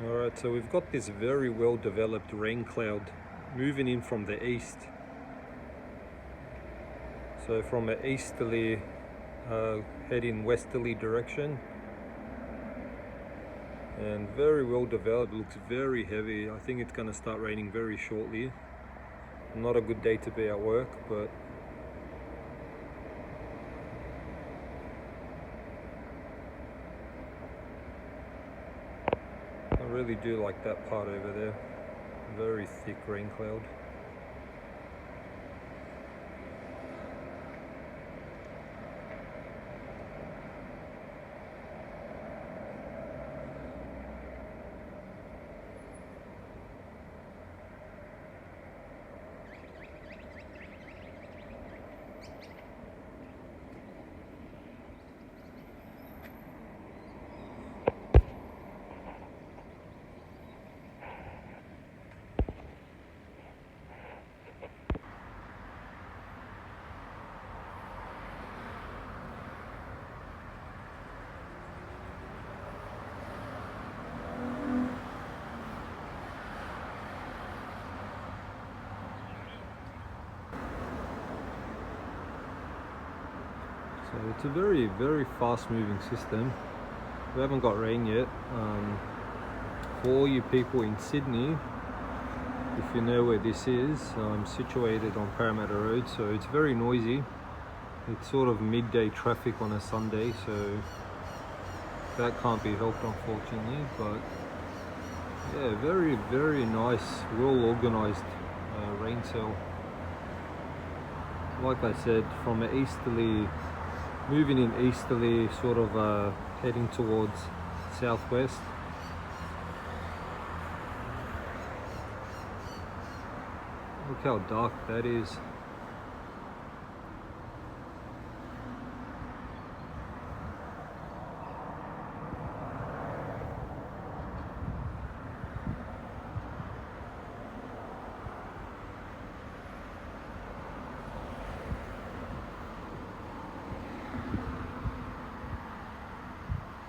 Alright, so we've got this very well developed rain cloud moving in from the east. So from an easterly heading westerly direction, and very well developed, looks very heavy. I think it's going to start raining very shortly. Not a good day to be at work, but I really do like that part over there. Very thick rain cloud. So it's a very, very fast moving system. We haven't got rain yet. For all you people in Sydney, if you know where this is, I'm situated on Parramatta Road, so it's very noisy. It's sort of midday traffic on a Sunday, so that can't be helped unfortunately, but yeah, very, very nice, well organized rain cell. Like I said, from an easterly, moving in easterly, sort of heading towards southwest. Look how dark that is.